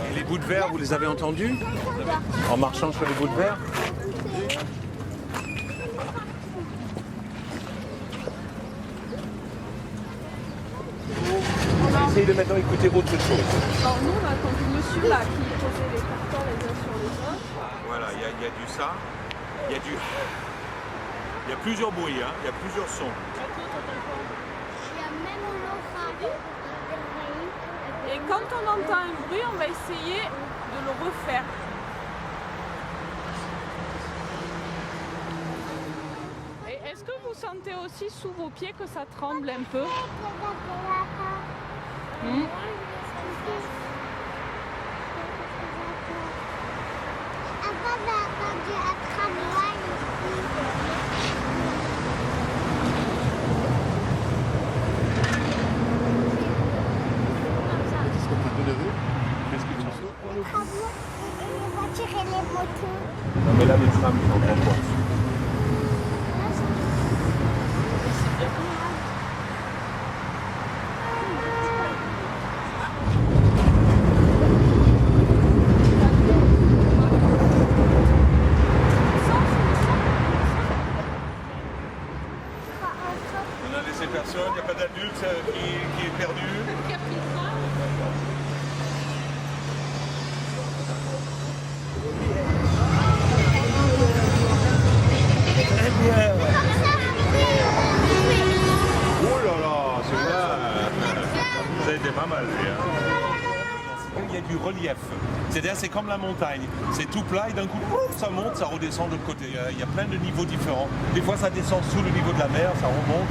Et les bouts de verre, vous les avez entendus? En marchant sur les bouts de verre? Essayez de maintenant écouter autre chose. Alors nous, on a entendu monsieur là qui posait les cartons les uns sur les autres. Voilà, il y a du ça, il y a du... Il y a plusieurs bruits, hein, il y a plusieurs sons. Et quand on entend un bruit, on va essayer de le refaire. Et est-ce que vous sentez aussi sous vos pieds que ça tremble un peu? Les voitures et les motos. Non mais là les trams, ils sont en quoi? On a laissé personne, il n'y a pas d'adulte qui est perdu. Très bien. Oh là là, celui-là, ça a été pas mal. Lui, hein. Il y a du relief. C'est-à-dire c'est comme la montagne. C'est tout plat et d'un coup, pouf, ça monte, ça redescend de l'autre côté. Il y a plein de niveaux différents. Des fois ça descend sous le niveau de la mer, ça remonte.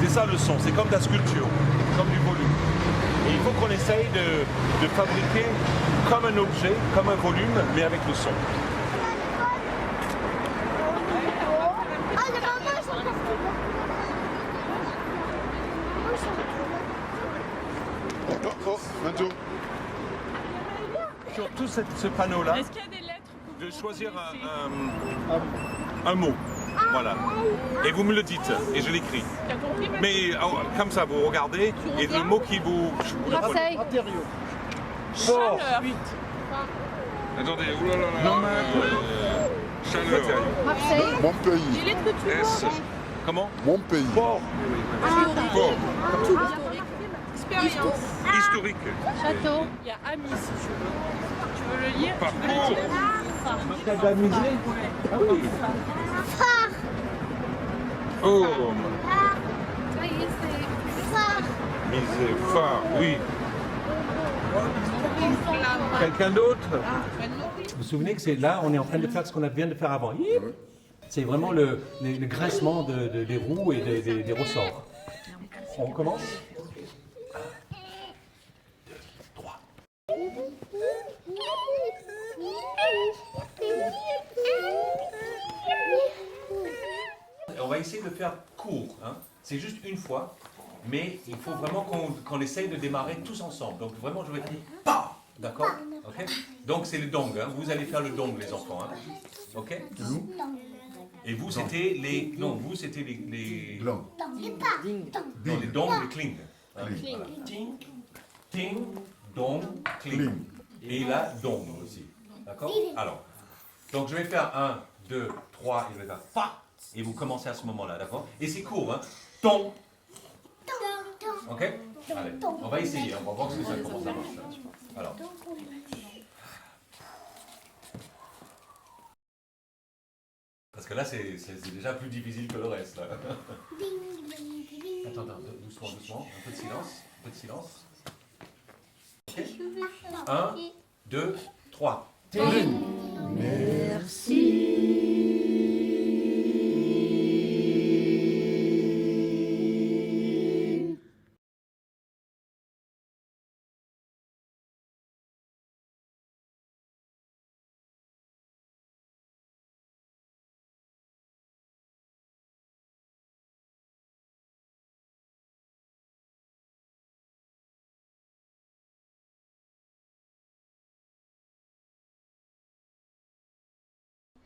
C'est ça le son, c'est comme de la sculpture, comme du volume. Et il faut qu'on essaye de fabriquer comme un objet, comme un volume, mais avec le son. Oh, Manto. Sur tout ce panneau-là, Est-ce qu'il y a des lettres que de vous choisir reconnaissez? un mot. Voilà. Et vous me le dites, et je l'écris. Tu as compris Mathieu? Mais comme ça, vous regardez, et le mot qui vous... Marseille. Fort. Chaleur. Attendez, oulala. Non, Chaleur. Mon pays. Les lettres que tu S. vois. Comment? Mon pays. Fort. Fort. Expérience. Historique. Château. Il y a Amis si tu veux. Tu veux le lire? Parcours. T'as de la musique? Ah oui. Oh. Ça y est, Misé. Phare. Oui. Quelqu'un d'autre? Vous vous souvenez que c'est là, on est en train de faire ce qu'on vient de faire avant. C'est vraiment le grincement des roues et des ressorts. On commence? 1, 2, 3. On va essayer de faire court. Hein. C'est juste une fois, mais il faut vraiment qu'on essaye de démarrer tous ensemble. Donc vraiment, je vais dire pas. D'accord? Ok. Donc c'est le dong. Hein. Vous allez faire le dong, les enfants. Hein. Ok? Et vous, c'était les... Non, vous, c'était les... Blanc. Non, les dong, les cling. Hein. Ting, ting, dong, cling. Et là, dong aussi. D'accord? Alors, donc je vais faire 1, 2, 3, et je vais faire pa. Et vous commencez à ce moment-là, d'accord? Et c'est court, hein? Ton. Ok? Allez, on va essayer, on va voir comment ça marche. Alors. Parce que là, c'est déjà plus difficile que le reste. Là. Attends, doucement, doucement. Un peu de silence. Un peu de silence. Ok? 1, 2, 3.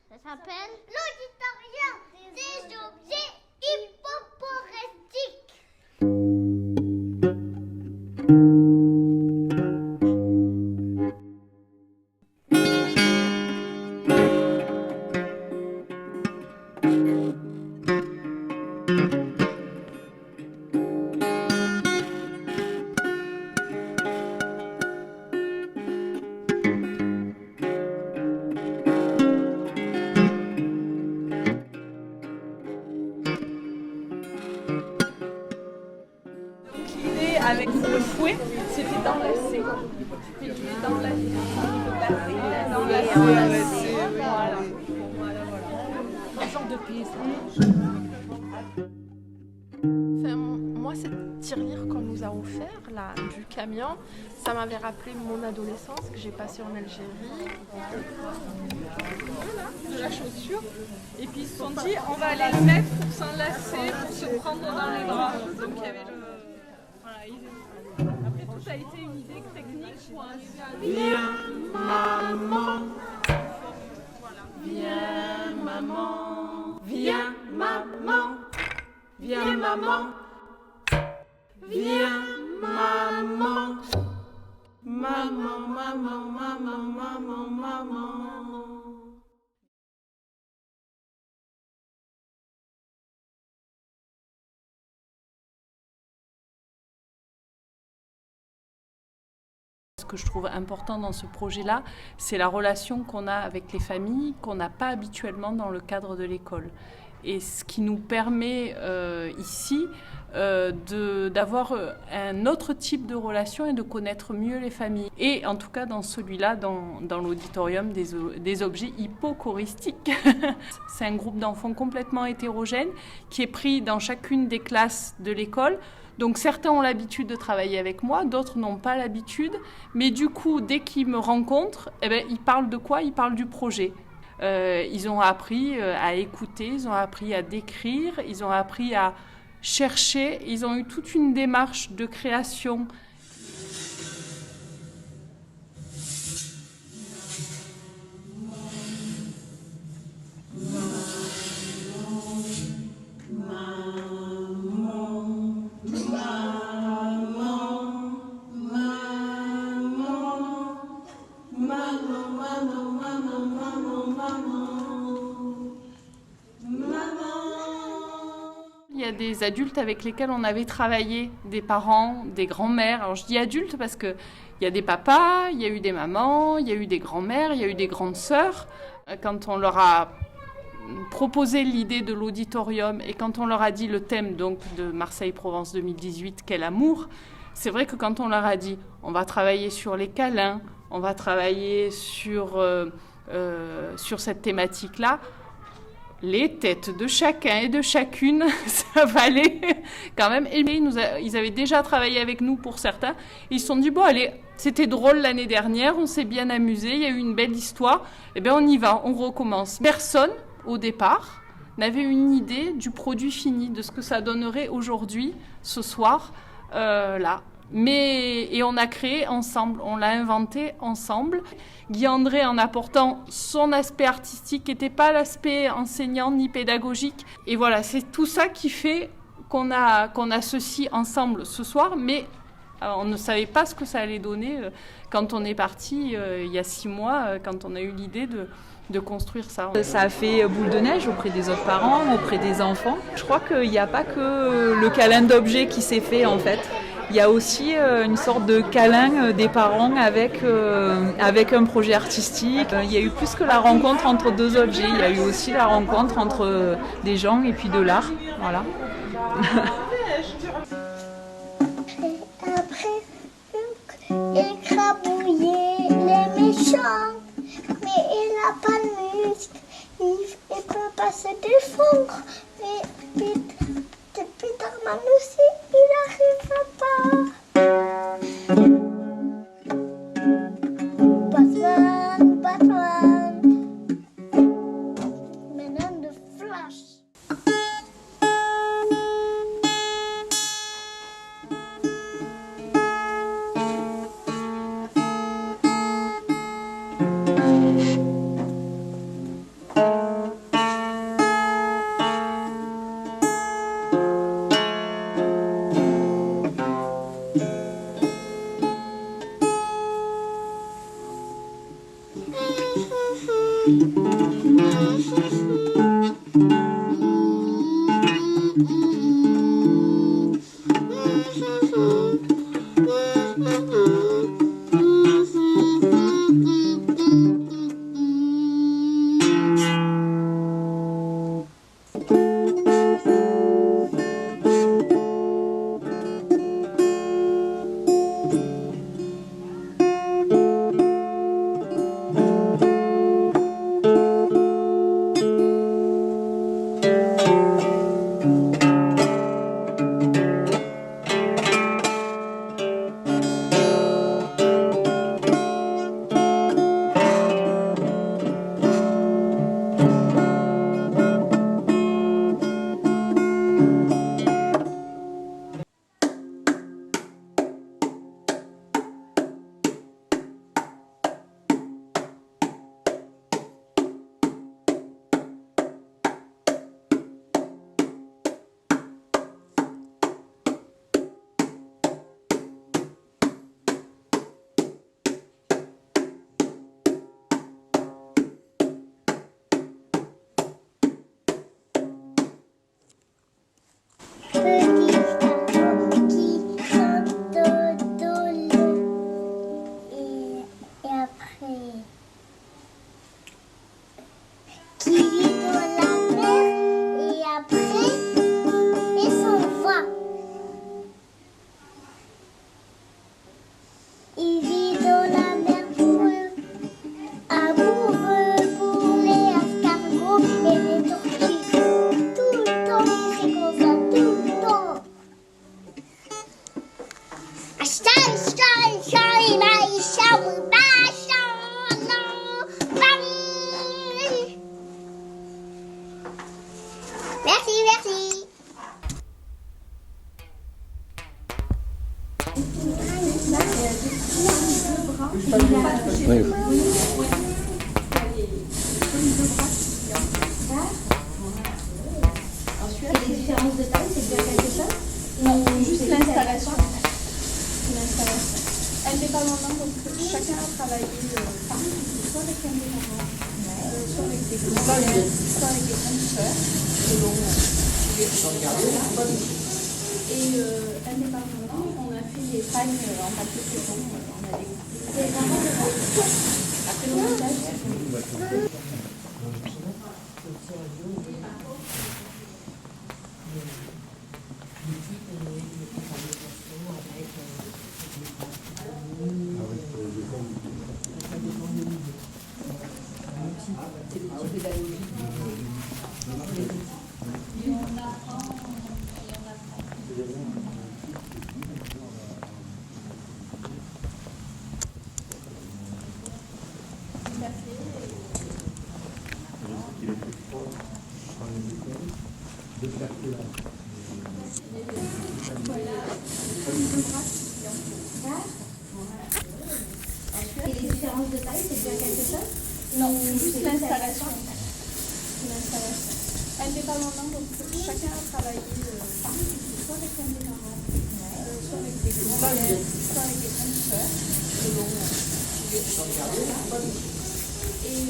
Ça s'appelle l'auditorium des objets hippoporétiques. avec le fouet, c'était d'enlacer. Tu fais d'enlacer. Voilà. Un genre de pièce. Enfin, moi, cette tirelire qu'on nous a offert là, du camion, ça m'avait rappelé mon adolescence que j'ai passée en Algérie. Voilà, de la chaussure. Et puis ils se sont dit, on va aller le mettre pour s'enlacer, pour se prendre dans les bras. Donc il y avait le... Voilà, après tout a été une idée technique pour arriver à... Viens maman, viens maman, viens maman, viens maman, viens maman, maman, maman, maman, maman, maman. Ce que je trouve important dans ce projet-là, c'est la relation qu'on a avec les familles, qu'on n'a pas habituellement dans le cadre de l'école. Et ce qui nous permet ici d'avoir un autre type de relation et de connaître mieux les familles. Et en tout cas dans celui-là, dans l'auditorium des objets hypochoristiques. C'est un groupe d'enfants complètement hétérogène qui est pris dans chacune des classes de l'école. Donc certains ont l'habitude de travailler avec moi, d'autres n'ont pas l'habitude. Mais du coup, dès qu'ils me rencontrent, eh ben, ils parlent de quoi ? Ils parlent du projet. Ils ont appris à écouter, ils ont appris à décrire, ils ont appris à chercher. Ils ont eu toute une démarche de création. Il y a des adultes avec lesquels on avait travaillé, des parents, des grands-mères. Alors je dis adultes parce qu'il y a des papas, il y a eu des mamans, il y a eu des grands-mères, il y a eu des grandes sœurs. Quand on leur a proposé l'idée de l'auditorium et quand on leur a dit le thème donc, de Marseille-Provence 2018, quel amour, c'est vrai que quand on leur a dit on va travailler sur les câlins, on va travailler sur cette thématique-là, les têtes de chacun et de chacune, ça valait quand même. Et ils avaient déjà travaillé avec nous pour certains. Ils se sont dit, bon allez, c'était drôle l'année dernière, on s'est bien amusé, il y a eu une belle histoire. Eh bien on y va, on recommence. Personne, au départ, n'avait une idée du produit fini, de ce que ça donnerait aujourd'hui, ce soir, là. Et on a créé ensemble, on l'a inventé ensemble. Guy André, en apportant son aspect artistique, qui n'était pas l'aspect enseignant ni pédagogique. Et voilà, c'est tout ça qui fait qu'on associe ensemble ce soir, mais on ne savait pas ce que ça allait donner quand on est parti il y a 6 mois, quand on a eu l'idée de construire ça. Ça a fait boule de neige auprès des autres parents, auprès des enfants. Je crois qu'il n'y a pas que le câlin d'objets qui s'est fait en fait. Il y a aussi une sorte de câlin des parents avec un projet artistique. Il y a eu plus que la rencontre entre 2 objets, il y a eu aussi la rencontre entre des gens et puis de l'art. Voilà. Après, écrabouiller les méchants, mais il n'a pas de muscle, il ne peut pas se défendre. Mais depuis Darman aussi, il n'arrive pas. Batman, Batman. Maintenant de Flash. petits canards qui sont de l'eau. Et après, qui vit dans la mer et après, il s'en va. Il vit dans la mer amoureux pour les escargots et les tortues. Tout le temps, il fait comme ça, tout le temps. Merci, merci. Les différences de taille, c'est bien quelque chose? Non, juste l'installation. Indépendamment, donc chacun a travaillé soit avec un des parents, soit avec des grands frères, soit avec des grandes sœurs, selon et indépendamment, on a fait les pagnes en papier coton, on a découpé. Après le montage, c'est Et les différences de taille, c'est bien quelque chose? non, juste l'installation. Indépendamment, donc chacun a travaillé soit avec un des parents, soit avec des grands frères, soit avec des grandes sœurs, selon et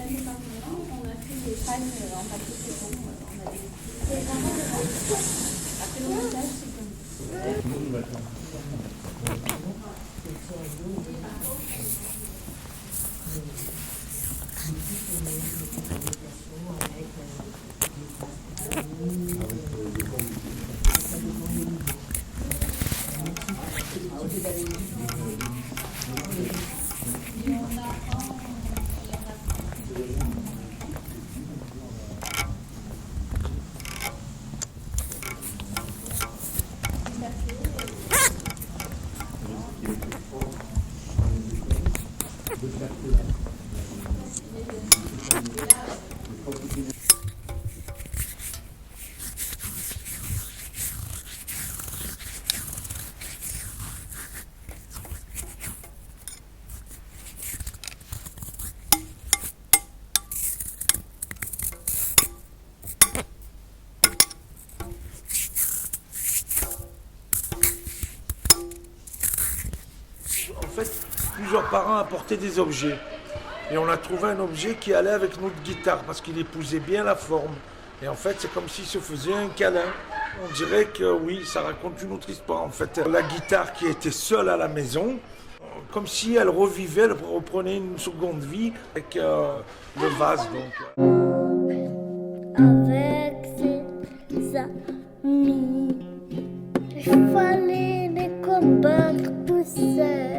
indépendamment, on a fait les pagnes en papier coton, on a découpé. Après le montage, c'est comme En fait, plusieurs parents apportaient des objets. Et on a trouvé un objet qui allait avec notre guitare parce qu'il épousait bien la forme. Et en fait, c'est comme s'il se faisait un câlin. On dirait que oui, ça raconte une autre histoire. En fait, la guitare qui était seule à la maison, comme si elle revivait, elle reprenait une seconde vie avec le vase. Donc. Avec ses amis, il fallait les combattre tout seul.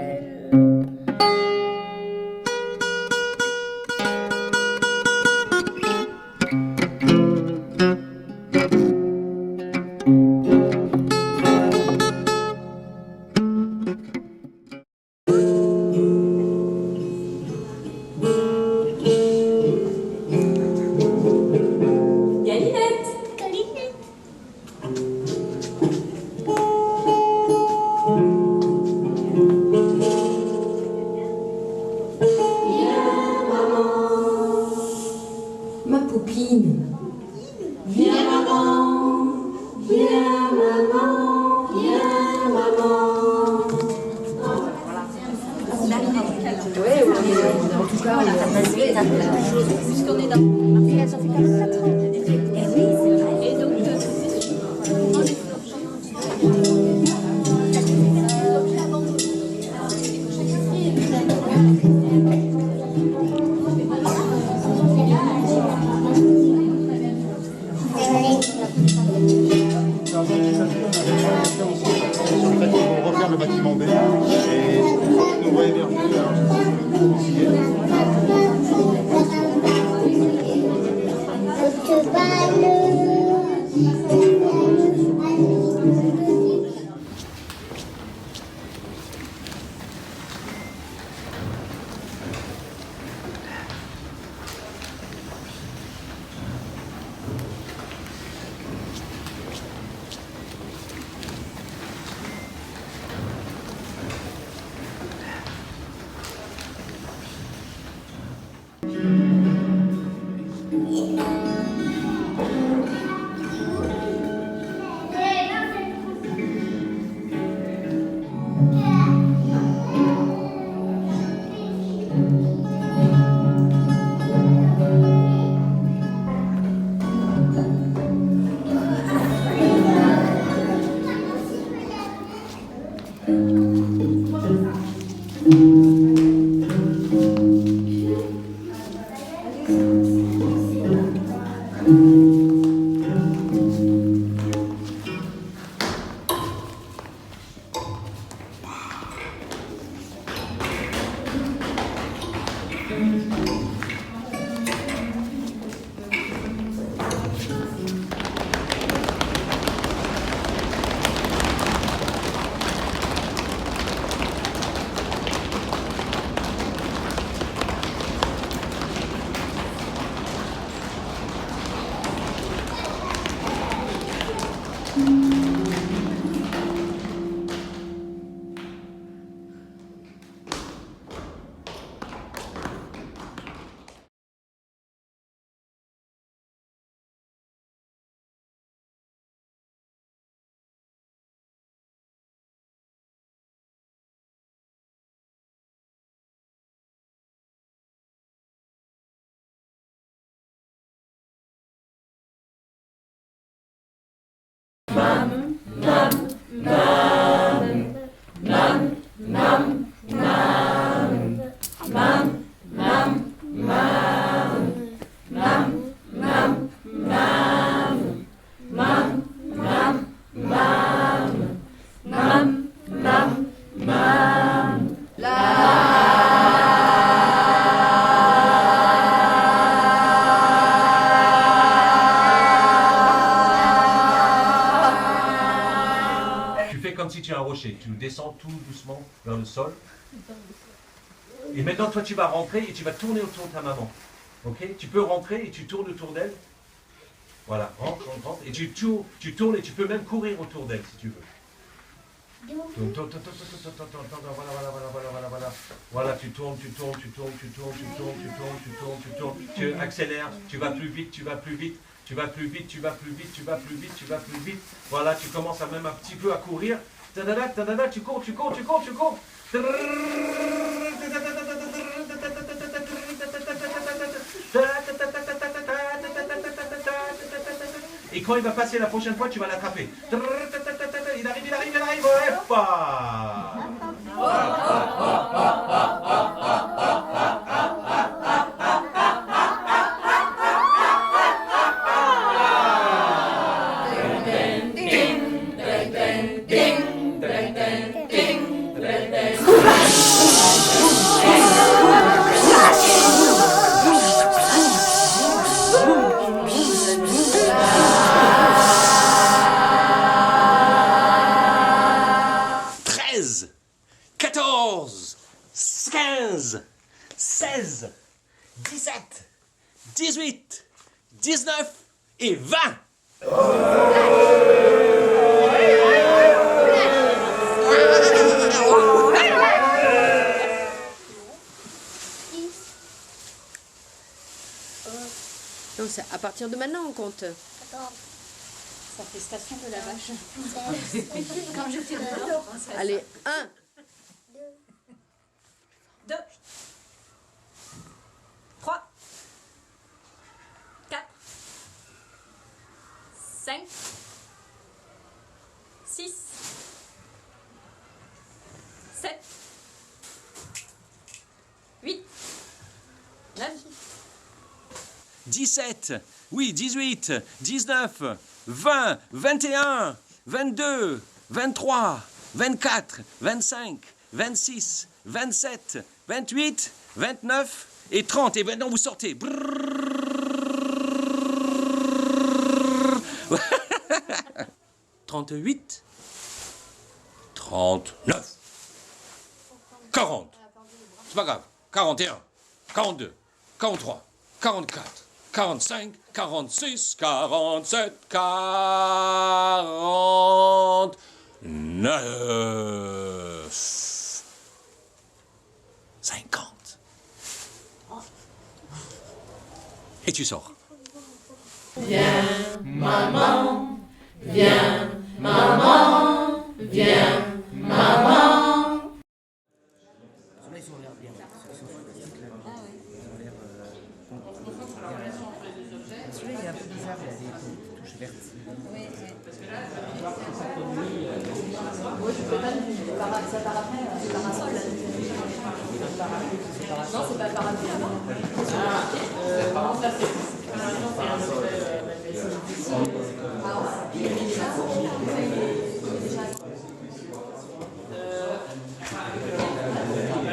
Ma poupine. Viens maman, viens maman. le bâtiment B. Et nouveau hébergé. Tu descends tout doucement vers le sol. Et maintenant, toi, tu vas rentrer et tu vas tourner autour de ta maman. Ok? Tu peux rentrer et tu tournes autour d'elle. Voilà, rentre. Et tu tournes et tu peux même courir autour d'elle si tu veux. Voilà, tu tournes. Tu accélères, tu vas plus vite. Voilà, tu commences à même un petit peu à courir. Tu cours. Et quand il va passer la prochaine fois, tu vas l'attraper. Il arrive. Et 20. Donc c'est à partir de maintenant on compte. Ça fait station de la vache. Quand je tire dedans. Allez, 1, 2, 3, 4, 5, 6, 7, 8, 9, 17, oui, 18, 19, 20, 21, 22, 23, 24, 25, 26, 27, 28, 29 et 30. Et maintenant, vous sortez. Brrr. 38, 39, 40. C'est pas grave. 41, 42, 43, 44, 45, 46, 47, 49, 50. Et tu sors. Viens, maman, viens, maman, viens, maman. Ceux-là, ils ont l'air bien. Ceux qui sont fantastiques, là. Ils ont l'air. Celui-là, il est un peu bizarre, il a des touches vertes. Oui, parce que là, ça part après, c'est parasol. Non, c'est pas parapluie avant. Comment ça fait?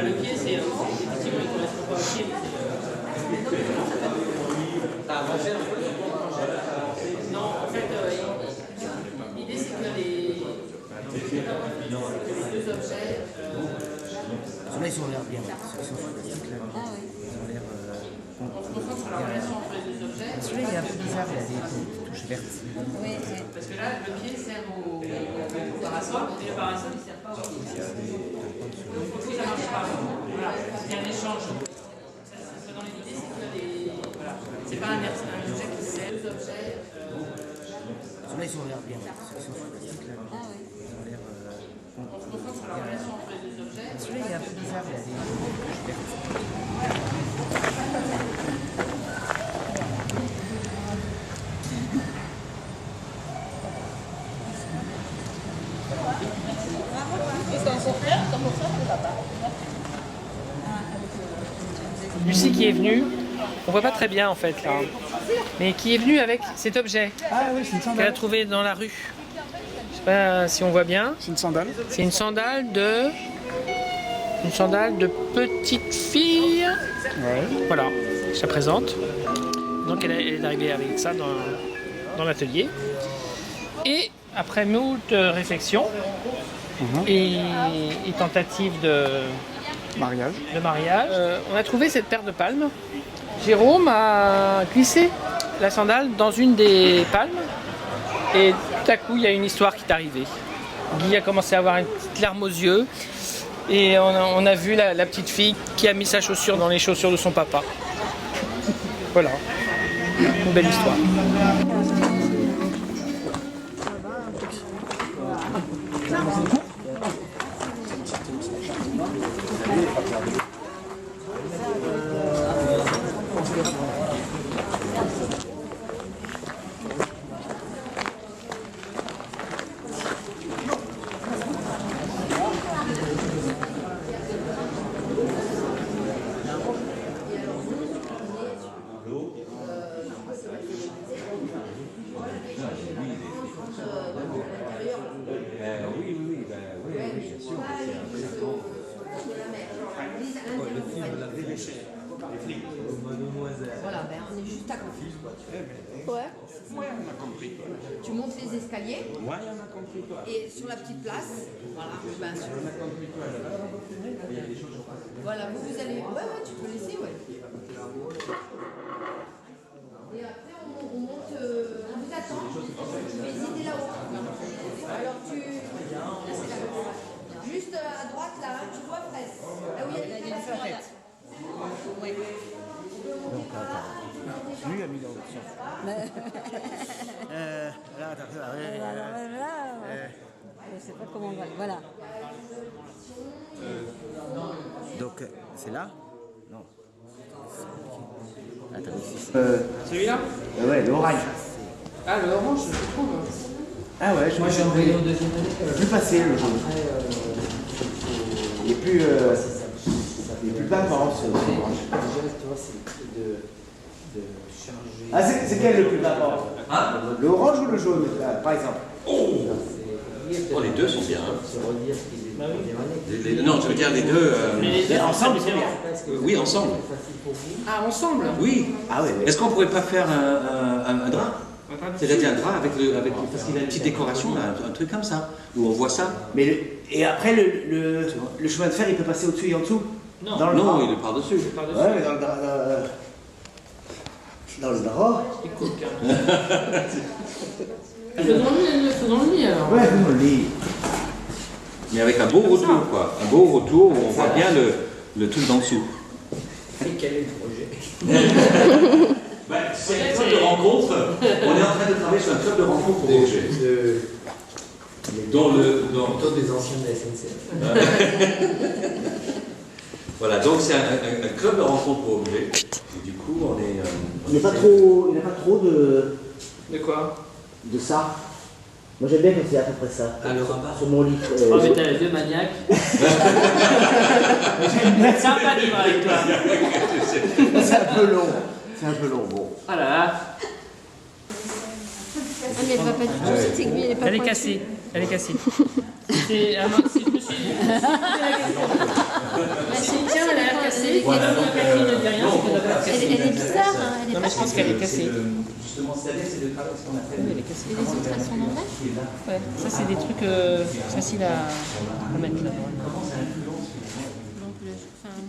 Le pied, c'est effectivement, il ne correspond pas au pied. Non, en fait, l'idée c'est que les deux objets. Ceux-là, ils ont l'air bien. Ceux qui sont fantastiques, là. Ils ont l'air. On se concentre sur la relation entre les deux objets. Celui-là, il est un peu bizarre, il a des touches vertes. Oui, parce que là, le pied sert au parasol, et le parasol, il ne sert pas au pied. Donc, il faut que ça marche pas. Voilà, il y a un échange. Ça, dans l'idée, c'est que les. Voilà. C'est pas un objet qui sert. Deux objets. Ceux-là, ils ont l'air bien. Ceux qui sont fantastiques, là. Ils ont l'air. On se concentre sur la relation entre les deux objets. Celui-là, il est un peu bizarre, il a des touches vertes. Lucie qui est venue, on voit pas très bien en fait là, mais qui est venue avec cet objet qu'elle a trouvé dans la rue. Je sais pas si on voit bien. C'est une sandale. C'est une sandale de petite fille. Ouais. Voilà, je la présente. Donc elle est arrivée avec ça dans l'atelier. Et après moult réflexions et tentatives de mariage, on a trouvé cette paire de palmes. Jérôme a glissé la sandale dans une des palmes et tout à coup il y a une histoire qui est arrivée. Guy a commencé à avoir une petite larme aux yeux et on a vu la petite fille qui a mis sa chaussure dans les chaussures de son papa. Voilà, une belle histoire. Voilà, ben on est juste à côté. Ouais. Ouais, on a compris. Tu montes les escaliers. Ouais, on a compris toi. Et sur la petite place. Voilà, ben, sur... On a compris toi. Voilà, vous allez. Ouais, tu peux laisser, ouais. Et après, on monte. On vous attend. Visitez là-haut. Alors, tu. Juste à droite, là, tu vois, fraise. Là où il y a les têtes. Ouais. Lui a mis dans l'autre sens. Là, attends, je sais pas comment on va. Voilà. Donc, c'est là? Non. Attends, ici. Celui-là? Ouais, l'orange. Ah, le orange, je trouve. Ah ouais, moi j'ai envoyé au deuxième année. Plus passé le jaune. Il est plus. Il est plus papant ce orange. Déjà, tu vois, c'est de charger. Ah, c'est quel le plus papant? Hein? Le orange ou le jaune, par exemple? Oh! C'est Oh, les deux sont bien. Hein. Se redire ce qu'ils Bah oui. Non, je veux dire les deux. Mais les deux ensemble, c'est bien. Oui, ensemble. Ah, ensemble? Oui. Ah oui. Est-ce qu'on pourrait pas faire un drap? C'est-à-dire un drap parce qu'il a une petite décoration, là, un truc comme ça, où on voit ça. Mais et après, le chemin de fer, il peut passer au-dessus et en dessous? Non, dans le non, drap. il est par-dessus. Ouais, mais dans le drap. Dans le drap. Faisons le lit alors. Ouais, dans le lit. Mais avec un beau retour, quoi. Un beau retour où on voit bien le truc d'en dessous. Et quel est le projet? C'est un club de rencontre. On est en train de travailler sur un club de rencontre pour objets. Plutôt des anciens de la SNCF. Voilà, donc c'est un club de rencontre pour objets. Et du coup, on est. Il n'y a pas trop de. De quoi? De ça. Moi j'aime bien quand c'est à peu près ça. Sur mon lit. Oh, mais t'as les deux maniaques. J'aime bien. C'est sympa de vivre avec toi. C'est un peu long. C'est un peu long, bon. Ah là là. Ah, mais elle va pas du tout, cette aiguille, elle est pas Elle est pointue. cassée. Elle est cassée. C'est un je me suis. Tiens, elle a l'air cassée. Voilà, Catherine ne dit rien, c'est qu'elle doit pas être cassée. Elle est bizarre, hein, elle est Non, mais je pense qu'elle est cassée. Justement, c'est de travail ce qu'on a fait. Oui, elle est cassée. Et les autres, elles sont normales? Ouais, ça c'est des trucs faciles à mettre là.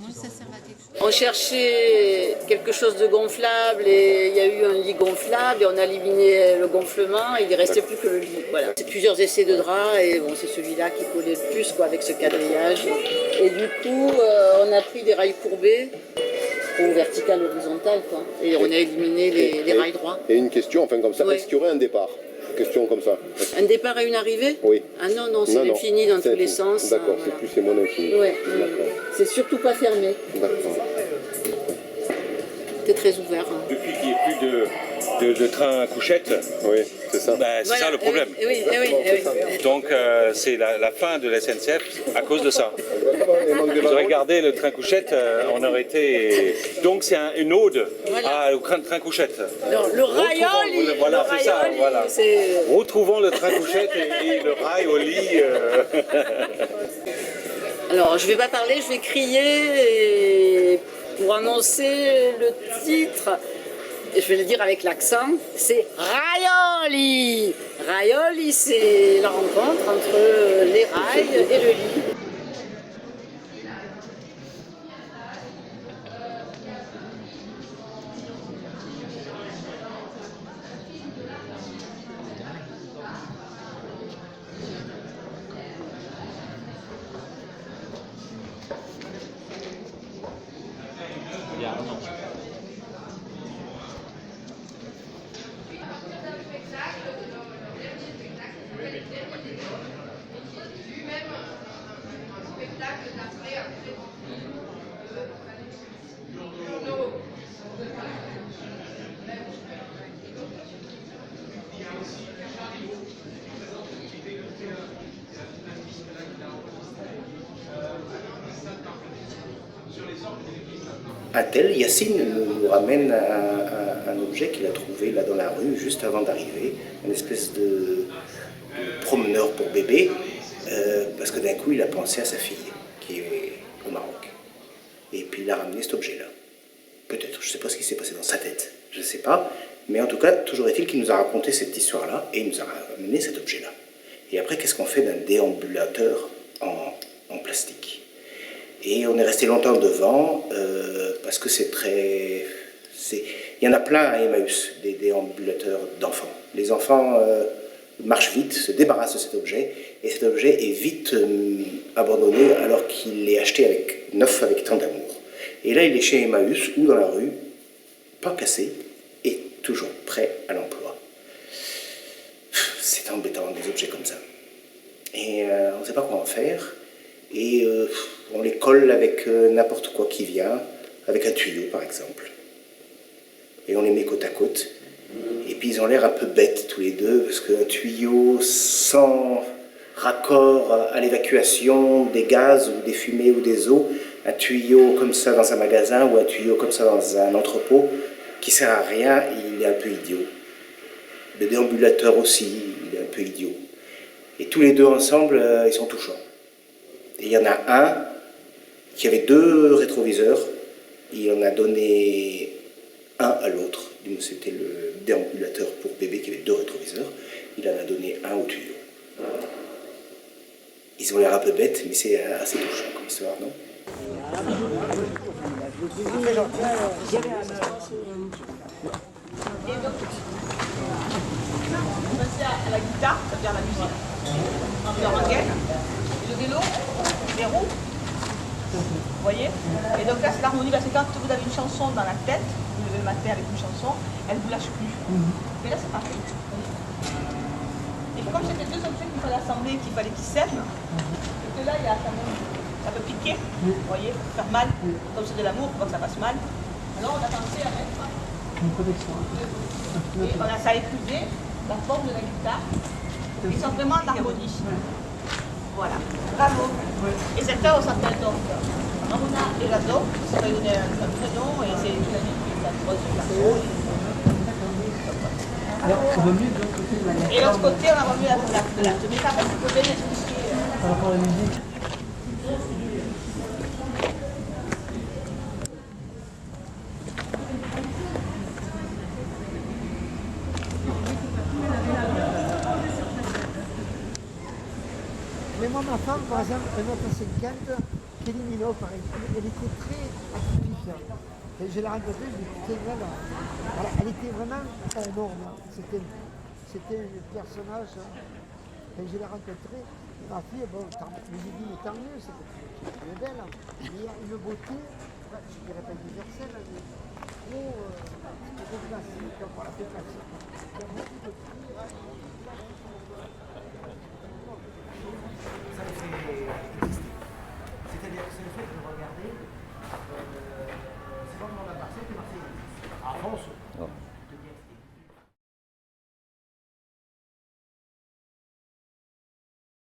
Moi, ça sert à quelque chose. On cherchait quelque chose de gonflable et il y a eu un lit gonflable et on a éliminé le gonflement et il ne restait plus que le lit. Voilà. C'est plusieurs essais de drap et bon, c'est celui-là qui collait le plus quoi, avec ce quadrillage. Et du coup, on a pris des rails courbés ou vertical, horizontal quoi. Et on a éliminé les rails droits. Et une question, enfin comme ça, Ouais. est-ce qu'il y aurait un départ? Question comme ça. Un départ et une arrivée? Oui. Ah non, non, c'est infini dans tous les sens. D'accord, c'est plus c'est moins infini. Ouais. D'accord. C'est surtout pas fermé. D'accord. C'est très ouvert. Hein. Depuis qu'il n'y ait plus de train à couchette, oui, c'est ça. Bah, c'est ça le problème. Oui. Donc c'est la fin de la SNCF à cause de ça. Vous aurez gardé le train couchette, on aurait été. Donc c'est une ode au train couchette. Le rail Voilà, c'est ça. Voilà. Retrouvons le train couchette et le rail au lit. Alors, je ne vais pas parler, je vais crier et pour annoncer le titre. Et je vais le dire avec l'accent, c'est Raioli. Raioli, c'est la rencontre entre les rails et le lit. Un tel, Yacine nous ramène un objet qu'il a trouvé là dans la rue juste avant d'arriver, une espèce de promeneur pour bébé, parce que d'un coup il a pensé à sa fille qui est au Maroc. Et puis il a ramené cet objet-là. Peut-être, je ne sais pas ce qui s'est passé dans sa tête, je ne sais pas, mais en tout cas, toujours est-il qu'il nous a raconté cette histoire-là et il nous a ramené cet objet-là. Et après, qu'est-ce qu'on fait d'un déambulateur en plastique? Et on est resté longtemps devant parce que c'est très... Il y en a plein à Emmaüs, des déambulateurs d'enfants. Les enfants marchent vite, se débarrassent de cet objet, et cet objet est vite abandonné alors qu'il est acheté neuf avec tant d'amour. Et là, il est chez Emmaüs ou dans la rue, pas cassé, et toujours prêt à l'emploi. C'est embêtant, des objets comme ça. Et on ne sait pas quoi en faire. Et on les colle avec n'importe quoi qui vient, avec un tuyau par exemple. Et on les met côte à côte. Et puis ils ont l'air un peu bêtes tous les deux, parce qu'un tuyau sans raccord à l'évacuation des gaz ou des fumées ou des eaux, un tuyau comme ça dans un magasin ou un tuyau comme ça dans un entrepôt, qui sert à rien, il est un peu idiot. Le déambulateur aussi, il est un peu idiot. Et tous les deux ensemble, ils sont touchants. Et il y en a un qui avait 2 rétroviseurs, il en a donné un à l'autre. C'était le déambulateur pour bébé qui avait 2 rétroviseurs. Il en a donné un au tuyau. Ils ont l'air un peu bêtes, mais c'est assez touchant comme histoire, non? On passait à la guitare, c'est-à-dire la musique, en rengaine, le vélo, les roues, vous voyez. Et donc là c'est l'harmonie, parce que quand vous avez une chanson dans la tête, vous levez le matin avec une chanson, elle ne vous lâche plus. Mais là c'est pareil. Et comme c'était 2 objets qu'il fallait assembler, qu'il fallait qu'ils s'aiment, et que là il y a quand même, ça peut piquer, vous voyez, faire mal, comme c'est de l'amour, pour pas que ça fasse mal. Alors on a pensé à mettre une protection. Et ça a épuisé la forme de la guitare. Ils sont vraiment en harmonie. Voilà. Bravo. Et cette œuvre s'appelle donc Ramona et Lazo. Ça va lui donner un prénom et c'est une amie qui est amoureuse du garçon. Alors, on va mieux de l'autre côté de la guitare. Et de l'autre côté, on a remis la mais ça va, tu peux bien expliquer. Par rapport à la musique. Mais moi, ma femme, par exemple, 1m50, Kelly Minogue, par exemple, elle était très atypique. Et je l'ai rencontrée, je lui ai dit, voilà, elle était vraiment énorme. C'était un personnage. Et je l'ai rencontrée, ma fille, bon, je lui ai dit, mais tant mieux, elle est belle. Mais il y a une beauté, je ne dirais pas universelle, mais trop classique, voilà, très classique. Il y a beaucoup de filles,